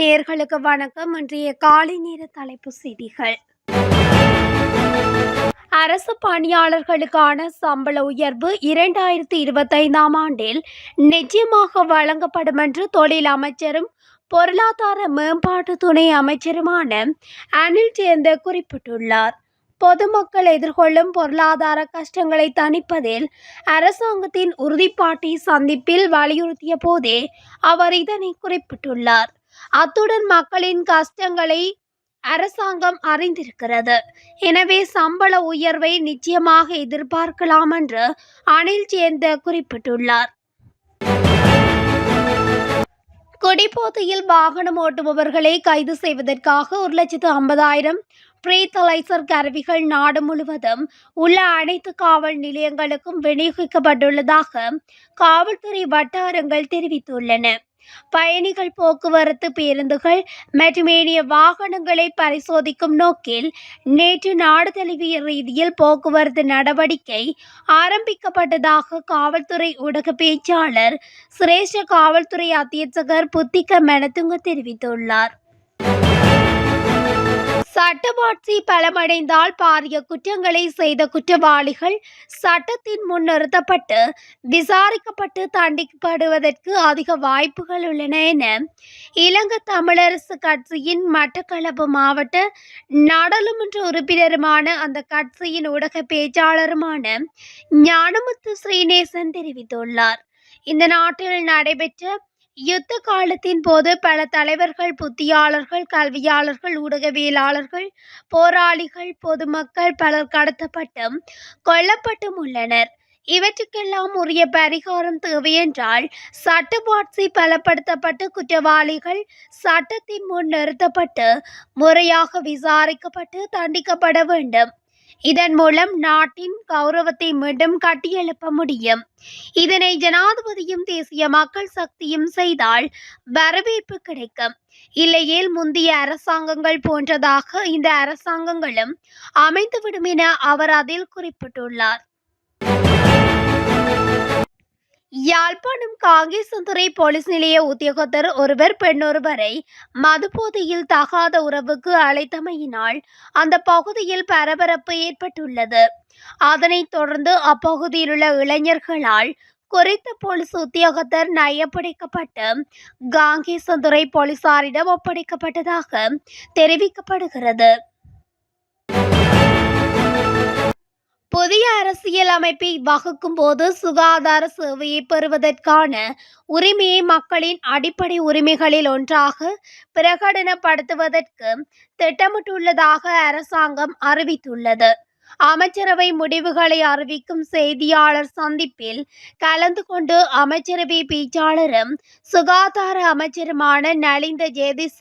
நேயர்களுக்கு வணக்கம். இன்றைய காலை நேர தலைப்பு செய்திகள். அரசு பணியாளர்களுக்கான சம்பள உயர்வு 2025ஆம் ஆண்டில் நிச்சயமாக வழங்கப்படும் என்று தொழில் அமைச்சரும் பொருளாதார மேம்பாட்டு துணை அமைச்சருமான அனில் ஜெயந்த குறிப்பிட்டுள்ளார். பொதுமக்கள் எதிர்கொள்ளும் பொருளாதார கஷ்டங்களை தணிப்பதில் அரசாங்கத்தின் உறுதிப்பாட்டை சந்திப்பில் வலியுறுத்திய போதே அவர் இதனை குறிப்பிட்டுள்ளார். அத்துடன் மக்களின் கஷ்டங்களை அரசாங்கம் அறிந்திருக்கிறது. எனவே சம்பள உயர்வை நிச்சயமாக எதிர்பார்க்கலாம் என்று அனில் ஜெயந்த குறிப்பிட்டுள்ளார். குடிபோதையில் வாகனம் ஓட்டுபவர்களை கைது செய்வதற்காக 1,50,000 பிரீத்தலைசர் கருவிகள் நாடு முழுவதும் உள்ள அனைத்து காவல் நிலையங்களுக்கும் விநியோகிக்கப்பட்டுள்ளதாக காவல்துறை வட்டாரங்கள் தெரிவித்துள்ளன. பயணிகள் போக்குவரத்து பேருந்துகள் மற்றும் ஏனைய வாகனங்களை பரிசோதிக்கும் நோக்கில் நேற்று நாடு தழுவிய ரீதியில் போக்குவரத்து நடவடிக்கை ஆரம்பிக்கப்பட்டதாக காவல்துறை ஊடக பேச்சாளர் சிரேஷ்ட காவல்துறை அத்தியட்சகர் புத்திக மெனதுங்க தெரிவித்துள்ளார். சட்டவாட்சி பலமடைந்தால் பாரிய குற்றங்களை செய்த குற்றவாளிகள் சட்டத்தின் முன் நிறுத்தப்பட்டு விசாரிக்கப்பட்டு தண்டிக்கப்படுவதற்கு அதிக வாய்ப்புகள் உள்ளன என இலங்கை தமிழரசு கட்சியின் மட்டக்களப்பு மாவட்ட நாடாளுமன்ற உறுப்பினருமான அந்த கட்சியின் ஊடக பேச்சாளருமான ஞானமுத்து ஸ்ரீநேசன் தெரிவித்துள்ளார். இந்த நாட்டில் நடைபெற்ற யுத்த காலத்தின் போது பல தலைவர்கள், புத்தியாளர்கள், கல்வியாளர்கள், ஊடகவியலாளர்கள், போராளிகள், பொதுமக்கள் பலர் கடத்தப்பட்டும் கொல்லப்பட்டும் உள்ளனர். இவற்றுக்கெல்லாம் உரிய பரிகாரம் தேவையென்றால் சட்டவாட்சி பலப்படுத்தப்பட்டு குற்றவாளிகள் சட்டத்தின் முன் நிறுத்தப்பட்டு முறையாக விசாரிக்கப்பட்டு தண்டிக்கப்பட வேண்டும். இதன் மூலம் நாட்டின் கௌரவத்தை மீண்டும் கட்டியெழுப்ப முடியும். இதனை ஜனாதிபதியும் தேசிய மக்கள் சக்தியும் செய்தால் வரவேற்பு கிடைக்கும். இல்லையேல் முந்தைய அரசாங்கங்கள் போன்றதாக இந்த அரசாங்கங்களும் அமைந்துவிடும் என அவர் அதில் குறிப்பிட்டுள்ளார். யாழ்ப்பாணம் காங்கேசன்துறை போலீஸ் நிலைய உத்தியோகத்தர் ஒருவர் பெண்ணொருவரை மதுபோதையில் தகாத உறவுக்கு அழைத்தமையினால் அந்த பகுதியில் பரபரப்பு ஏற்பட்டுள்ளது. அதனைத் தொடர்ந்து அப்பகுதியில் உள்ள இளைஞர்களால் குறித்த போலீஸ் உத்தியோகத்தர் நயப்படைக்கப்பட்டு காங்கேசன்துறை போலீசாரிடம் ஒப்படைக்கப்பட்டதாக தெரிவிக்கப்படுகிறது. புதிய அரசியல் அமைப்பை வகுக்கும் போது சுகாதார சேவையை பெறுவதற்கான உரிமையை மக்களின் அடிப்படை உரிமைகளில் ஒன்றாக பிரகடனப்படுத்துவதற்கு திட்டமிட்டுள்ளதாக அரசாங்கம் அறிவித்துள்ளது. அமைச்சரவை முடிவுகளை அறிவிக்கும் செய்தியாளர் சந்திப்பில் கலந்து கொண்டு அமைச்சரவை பேச்சாளரும் சுகாதார அமைச்சருமான நலிந்த ஜெயதிச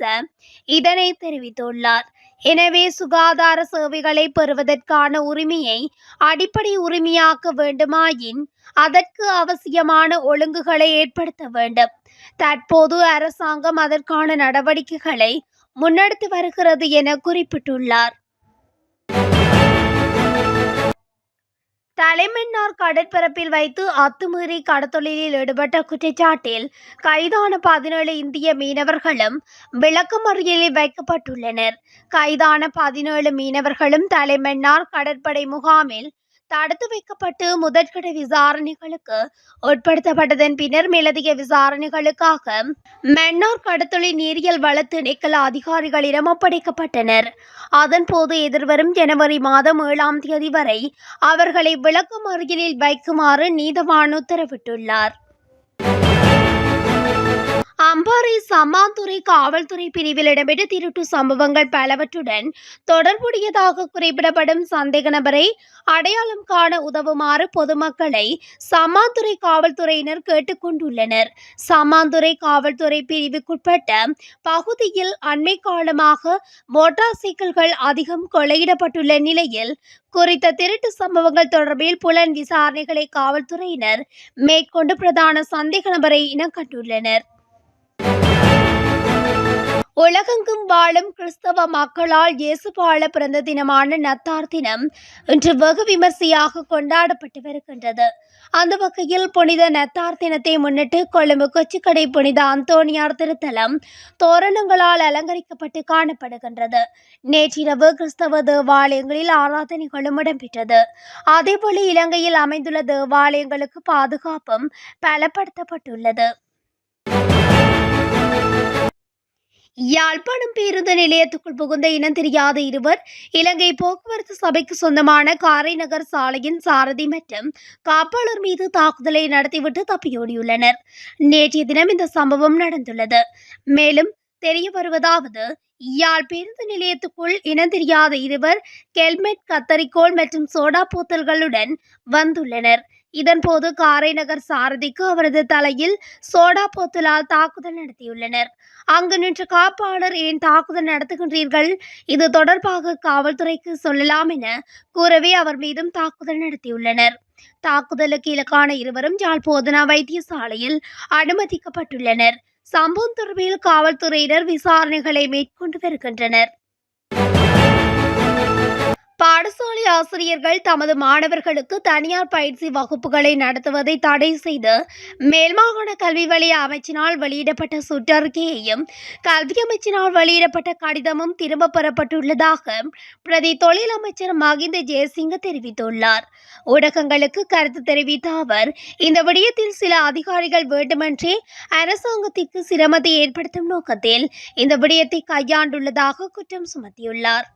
இதனை தெரிவித்துள்ளார். எனவே சுகாதார சேவைகளை பெறுவதற்கான உரிமையை அடிப்படை உரிமையாக்க வேண்டுமாயின் அதற்கு அவசியமான ஒழுங்குகளை ஏற்படுத்த வேண்டும். தற்போது அரசாங்கம் அதற்கான நடவடிக்கைகளை முன்னெடுத்து வருகிறது என குறிப்பிட்டுள்ளார். தலைமன்னார் கடற்பரப்பில் வைத்து அத்துமீறி கடத்தொழிலில் ஈடுபட்ட குற்றச்சாட்டில் கைதான 17 இந்திய மீனவர்களும் விளக்கமறியலில் வைக்கப்பட்டுள்ளனர். கைதான 17 மீனவர்களும் தலைமன்னார் கடற்படை முகாமில் தடுத்து வைக்கப்பட்டு முதற்கட்ட விசாரணைகளுக்கு உட்படுத்தப்பட்டதன் பின்னர் மேலதிக விசாரணைகளுக்காக மன்னார் கடத்தொழில் நீரியல் வள திணைக்கள அதிகாரிகளிடம் ஒப்படைக்கப்பட்டனர். அதன்போது எதிர்வரும் ஜனவரி மாதம் 7ஆம் தேதி வரை அவர்களை விளக்கமறியலில் வைக்குமாறு நீதவான் உத்தரவிட்டுள்ளார். அம்பாறை சம்மாந்துறை காவல்துறை பிரிவில் இடம்பெற்ற திருட்டு சம்பவங்கள் பலவற்றுடன் தொடர்புடையதாக குறிப்பிடப்படும் சந்தேக நபரை அடையாளம் காண உதவுமாறு பொதுமக்களை சம்மாந்துறை காவல்துறையினர் கேட்டுக்கொண்டுள்ளனர். சம்மாந்துறை காவல்துறை பிரிவுக்குட்பட்ட பகுதியில் அண்மை காலமாக மோட்டார் சைக்கிள்கள் அதிகம் கொள்ளையிடப்பட்டுள்ள நிலையில் குறித்த திருட்டு சம்பவங்கள் தொடர்பில் புலன் விசாரணைகளை காவல்துறையினர் மேற்கொண்டு பிரதான சந்தேக நபரை இனக்கண்டுள்ளனர். உலகெங்கும் வாழும் கிறிஸ்தவ மக்களால் இயேசுபால பிறந்த தினமான நத்தார் தினம் இன்று வெகு விமர்சையாக கொண்டாடப்பட்டு வருகின்றது. அந்த வகையில் புனித நத்தார் தினத்தை முன்னிட்டு கொழும்பு கொச்சிக்கடை புனித அந்தோணியார் திருத்தலம் தோரணங்களால் அலங்கரிக்கப்பட்டு காணப்படுகின்றது. நேற்றிரவு கிறிஸ்தவ தேவாலயங்களில் ஆராதனைகளும் இடம்பெற்றது. அதேபோல இலங்கையில் அமைந்துள்ள தேவாலயங்களுக்கு பாதுகாப்பும் பலப்படுத்தப்பட்டுள்ளது. யாழ்ப்பாணம் பேருந்து நிலையத்துக்குள் புகுந்த இனம் தெரியாத இருவர் இலங்கை போக்குவரத்து சபைக்கு சொந்தமான காரைநகர் சாலையின் சாரதி மற்றும் காப்பாளர் மீது தாக்குதலை நடத்திவிட்டு தப்பியோடியுள்ளனர். நேற்றைய தினம் இந்த சம்பவம் நடந்துள்ளது. மேலும் தெரிய வருவதாவது, யாழ் பேருந்து நிலையத்துக்குள் இனம் தெரியாத இருவர் ஹெல்மெட், கத்தரிக்கோல் மற்றும் சோடா போத்தல்களுடன் வந்துள்ளனர். இதன்போது காரைநகர் சாரதிக்கு அவரது தலையில் சோடா போத்தலால் தாக்குதல் நடத்தியுள்ளனர். அங்கு நின்ற காப்பாளர், ஏன் தாக்குதல் நடத்துகின்றீர்கள், இது தொடர்பாக காவல்துறைக்கு சொல்லலாம் என கூறவே அவர் மீதும் தாக்குதல் நடத்தியுள்ளனர். தாக்குதலுக்கு இலக்கான இருவரும் யாழ் போதனா வைத்தியசாலையில் அனுமதிக்கப்பட்டுள்ளனர். சம்பவம் தொடர்பில் காவல்துறையினர் விசாரணைகளை மேற்கொண்டு வருகின்றனர். பாடசாலை ஆசிரியர்கள் தமது மாணவர்களுக்கு தனியார் பயிற்சி வகுப்புகளை நடத்துவதை தடை செய்து மேல்மாகாண கல்வி வலய அமைச்சினால் வெளியிடப்பட்ட சுற்றறிக்கையையும் கல்வி அமைச்சினால் வெளியிடப்பட்ட கடிதமும் திரும்ப பெறப்பட்டுள்ளதாக பிரதி தொழில் அமைச்சர் மகிந்த ஜெயசிங்க தெரிவித்துள்ளார். ஊடகங்களுக்கு கருத்து தெரிவித்த அவர், இந்த விடயத்தில் சில அதிகாரிகள் வேண்டுமென்றே அரசாங்கத்திற்கு சிரமத்தை ஏற்படுத்தும் நோக்கத்தில் இந்த விடயத்தை கையாண்டுள்ளதாக குற்றம் சுமத்தியுள்ளார்.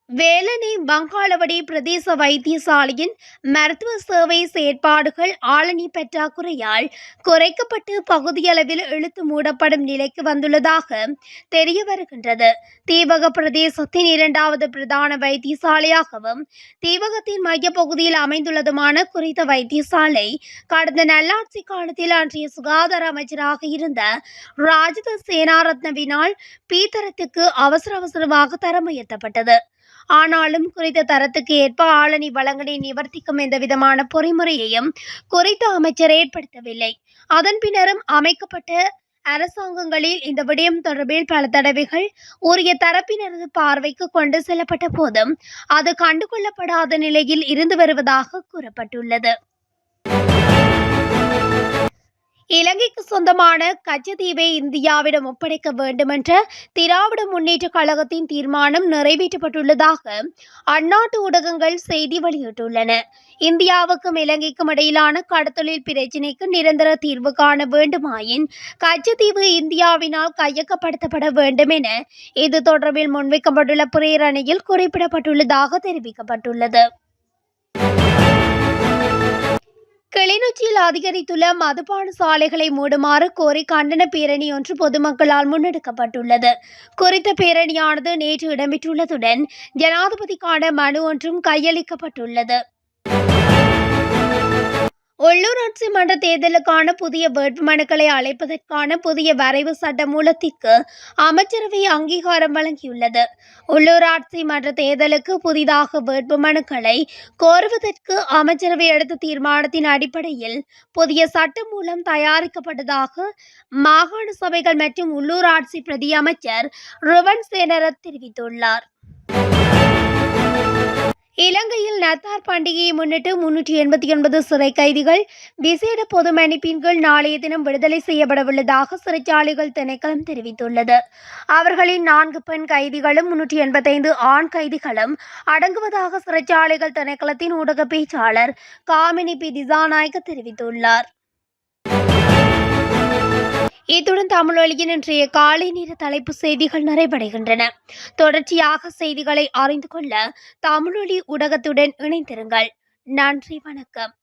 வேலனை பங்காளவடி பிரதேச வைத்தியசாலையின் மருத்துவ சேவை செயற்பாடுகள் ஆளணி பற்றாக்குறையால் குறைக்கப்பட்டு பகுதியளவில் இழுத்து மூடப்படும் நிலைக்கு வந்துள்ளதாக தெரிய வருகின்றது. தீவக பிரதேசத்தின் இரண்டாவது பிரதான வைத்தியசாலையாகவும் தீவகத்தின் மையப்பகுதியில் அமைந்துள்ளதுமான குறித்த வைத்தியசாலை கடந்த நல்லாட்சி காலத்தில் அன்றைய சுகாதார அமைச்சராக இருந்த ராஜித சேனாரத்னவினால் பீத்தரத்துக்கு அவசரமாக தரம் உயர்த்தப்பட்டது. ஆனாலும் குறித்த தரத்துக்கு ஏற்ப ஆளணி வழங்கலை நிவர்த்திக்கும் எந்தவிதமான பொறிமுறையையும் குறித்த அமைச்சர் ஏற்படுத்தவில்லை. அதன் பின்னரும் அமைக்கப்பட்ட அரசாங்கங்களில் இந்த விடயம் தொடர்பில் பல தடவைகள் உரிய தரப்பினரது பார்வைக்கு கொண்டு செல்லப்பட்ட போதும் அது கண்டுகொள்ளப்படாத நிலையில் இருந்து வருவதாக கூறப்பட்டுள்ளது. இலங்கைக்கு சொந்தமான கச்சத்தீவை இந்தியாவிடம் ஒப்படைக்க வேண்டுமென்ற திராவிட முன்னேற்ற கழகத்தின் தீர்மானம் நிறைவேற்றப்பட்டுள்ளதாக அந்நாட்டு ஊடகங்கள் செய்தி வெளியிட்டுள்ளன. இந்தியாவுக்கும் இலங்கைக்கும் இடையிலான கடத்தொழில் பிரச்சினைக்கு நிரந்தர தீர்வு காண வேண்டுமாயின் கச்சத்தீவு இந்தியாவினால் கையகப்படுத்தப்பட வேண்டும் என இது தொடர்பில் முன்வைக்கப்பட்டுள்ள பிரேரணையில் குறிப்பிடப்பட்டுள்ளதாக தெரிவிக்கப்பட்டுள்ளது. கிளிநொச்சியில் அதிகரித்துள்ள மதுபான சாலைகளை மூடுமாறு கோரி கண்டன பேரணி ஒன்று பொதுமக்களால் முன்னெடுக்கப்பட்டுள்ளது. குறித்த பேரணியானது நேற்று இடம்பெற்றுள்ளதுடன் ஜனாதிபதிக்கான மனு ஒன்றும் கையளிக்கப்பட்டுள்ளது. உள்ளூராட்சி மன்ற தேர்தலுக்கான புதிய வேட்புமனுக்களை அழைப்பதற்கான புதிய வரைவு சட்ட மூலத்திற்கு அமைச்சரவை அங்கீகாரம் வழங்கியுள்ளது. உள்ளூராட்சி மன்ற தேர்தலுக்கு புதிதாக வேட்புமனுக்களை கோருவதற்கு அமைச்சரவை எடுத்த தீர்மானத்தின் அடிப்படையில் புதிய சட்ட மூலம் தயாரிக்கப்பட்டதாக மாகாண சபைகள் மற்றும் உள்ளூராட்சி பிரதி அமைச்சர் ருவன் சேனரத் தெரிவித்துள்ளார். இலங்கையில் நத்தார் பண்டிகையை முன்னிட்டு 389 சிறை கைதிகள் விசேட பொது மன்னிப்பின் கீழ் நாளைய தினம் விடுதலை செய்யப்படவுள்ளதாக சிறைச்சாலைகள் திணைக்களம் தெரிவித்துள்ளது. அவர்களின் 4 பெண் கைதிகளும் 385 ஆண் கைதிகளும் அடங்குவதாக சிறைச்சாலைகள் திணைக்களத்தின் ஊடக பேச்சாளர் காமினி பி திசாநாயக்க தெரிவித்துள்ளார். இத்துடன் தமிழொலியின் இன்றைய காலை நேர தலைப்பு செய்திகள் நிறைவடைகின்றன. தொடர்ச்சியாக செய்திகளை அறிந்து கொள்ள தமிழொலி ஊடகத்துடன் இணைந்திருங்கள். நன்றி, வணக்கம்.